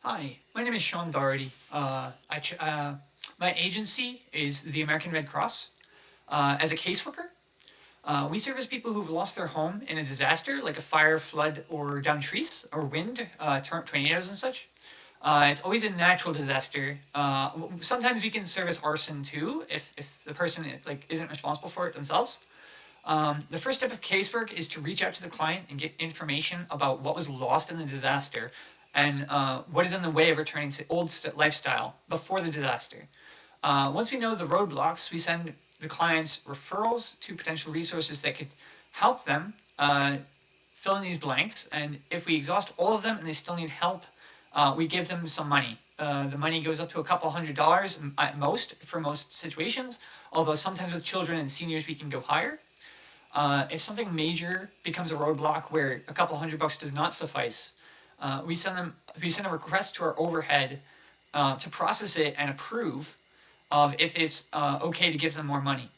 Hi, my name is Sean Doherty. My agency is the American Red Cross. As a caseworker, we service people who've lost their home in a disaster like a fire, flood, or downed trees, or wind, tornadoes, and such. It's always a natural disaster. Sometimes we can service arson too if the person isn't responsible for it themselves. The first step of casework is to reach out to the client and get information about what was lost in the disaster and what is in the way of returning to old lifestyle before the disaster. Once we know the roadblocks, we send the clients referrals to potential resources that could help them fill in these blanks. And if we exhaust all of them and they still need help, we give them some money. The money goes up to a couple $100 at most for most situations, although sometimes with children and seniors we can go higher. If something major becomes a roadblock where a couple $100 does not suffice, we send a request to our overhead to process it and approve of if it's okay to give them more money.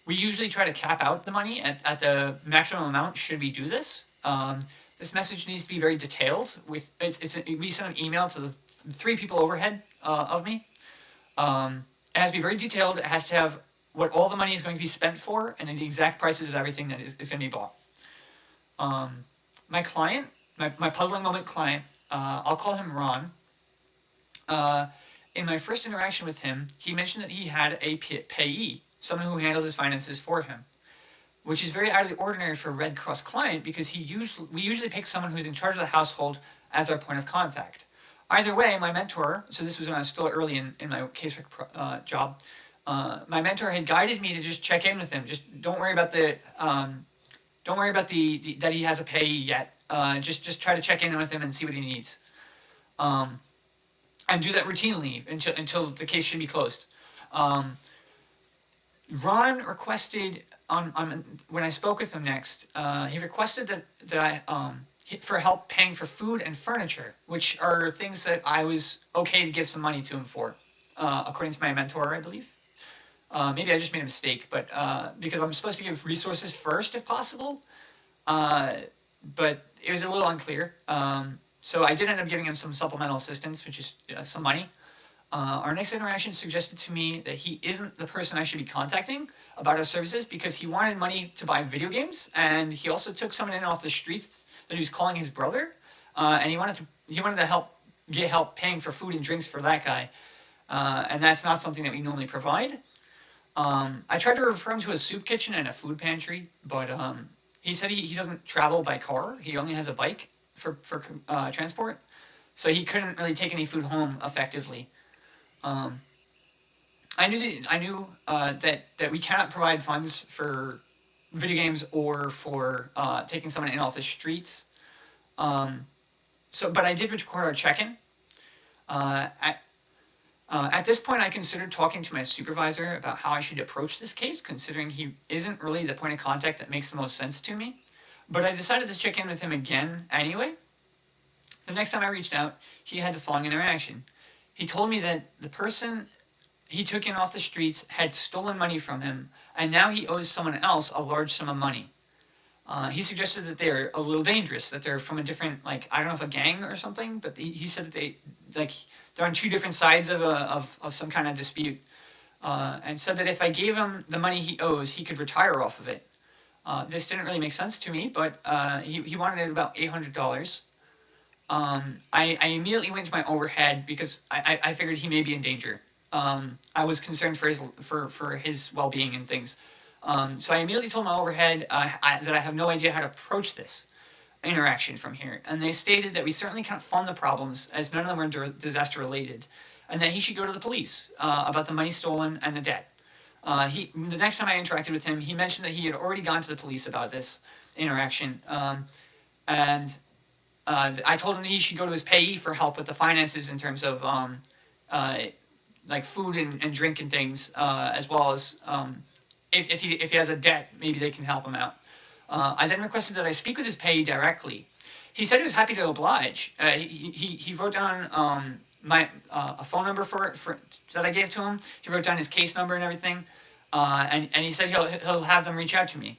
We usually try to cap out the money at the maximum amount should we do this. This message needs to be very detailed. We send an email to the three people overhead of me. It has to be very detailed. It has to have what all the money is going to be spent for and then the exact prices of everything that is going to be bought. Um, my client, my puzzling moment client, I'll call him Ron. Uh, in my first interaction with him, he mentioned that he had a payee, someone who handles his finances for him, which is very out of the ordinary for a Red Cross client because we usually pick someone who's in charge of the household as our point of contact. Either way, my mentor, so this was when I was still early in my casework job, my mentor had guided me to just check in with him. Just don't worry about that he has a payee yet. Just try to check in with him and see what he needs, um, and do that routinely until the case should be closed. Um, Ron requested on when I spoke with him next. He requested that I for help paying for food and furniture, which are things that I was okay to give some money to him for, according to my mentor, I believe. Maybe I just made a mistake, but because I'm supposed to give resources first if possible, uh, but it was a little unclear. So I did end up giving him some supplemental assistance, which is some money. Our next interaction suggested to me that he isn't the person I should be contacting about our services because he wanted money to buy video games, and he also took someone in off the streets that he was calling his brother, and he wanted to get help paying for food and drinks for that guy, and that's not something that we normally provide. I tried to refer him to a soup kitchen and a food pantry, but he said he doesn't travel by car. He only has a bike for transport, so he couldn't really take any food home effectively. Um, I knew that we cannot provide funds for video games or for taking someone in off the streets. Um, but I did record our check-in. Uh, at, at this point, I considered talking to my supervisor about how I should approach this case, considering he isn't really the point of contact that makes the most sense to me. But I decided to check in with him again anyway. The next time I reached out, he had the following interaction. He told me that the person he took in off the streets had stolen money from him, and now he owes someone else a large sum of money. He suggested that they're a little dangerous, that they're from a different, I don't know if a gang or something, but he said that like, they're on two different sides of some kind of dispute, and said that if I gave him the money he owes, he could retire off of it. This didn't really make sense to me, but he wanted about $800. I immediately went to my overhead because I figured he may be in danger. I was concerned for his well being and things. So I immediately told my overhead that I have no idea how to approach this interaction from here, and they stated that we certainly can't fund the problems as none of them are disaster related, and that he should go to the police about the money stolen and the debt. The next time I interacted with him, he mentioned that he had already gone to the police about this interaction, and I told him that he should go to his payee for help with the finances in terms of uh, like food and drink and things, as well as if he has a debt, maybe they can help him out. I then requested that I speak with his payee directly. He said he was happy to oblige. He wrote down my a phone number for that I gave to him. He wrote down his case number and everything, and he said he'll have them reach out to me.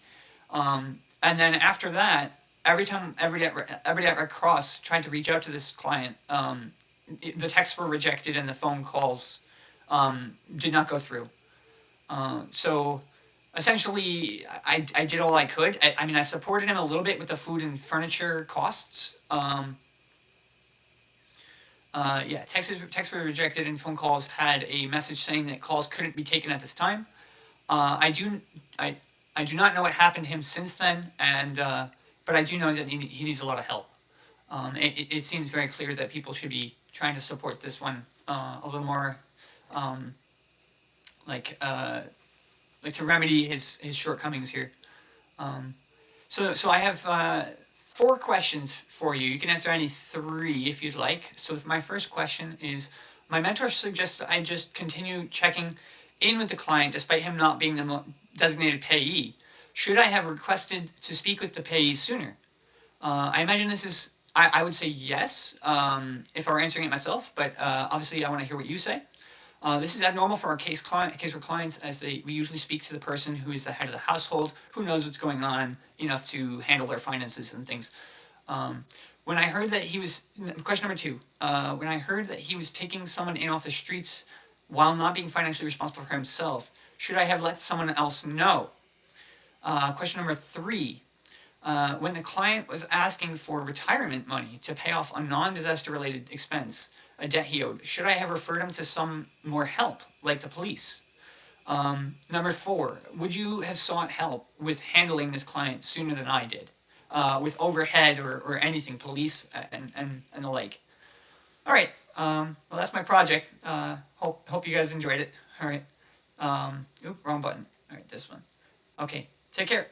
And then after that, every day at Red Cross tried to reach out to this client, the texts were rejected and the phone calls did not go through. So essentially, I did all I could. I mean, I supported him a little bit with the food and furniture costs. Yeah, texts were rejected and phone calls had a message saying that calls couldn't be taken at this time. I do I I do not know what happened to him since then, and but I do know that he needs a lot of help. It seems very clear that people should be trying to support this one a little more, um, like like to remedy his shortcomings here. Um, so I have 4 questions for you. You can answer any 3 if you'd like. So if my first question is, my mentor suggests I just continue checking in with the client despite him not being the designated payee. Should I have requested to speak with the payee sooner? I imagine this is, I would say yes, if I were answering it myself, but obviously I want to hear what you say. This is abnormal for our casework clients, as we usually speak to the person who is the head of the household, who knows what's going on enough to handle their finances and things. When I heard that he was, question number 2, when I heard that he was taking someone in off the streets while not being financially responsible for himself, should I have let someone else know? Question number 3, when the client was asking for retirement money to pay off a non-disaster related expense, a debt he owed, should I have referred him to some more help, like the police? Number 4, would you have sought help with handling this client sooner than I did? With overhead or anything, police and the like. All right, well, that's my project. Hope you guys enjoyed it. All right. Wrong button. All right, this one. Okay, take care.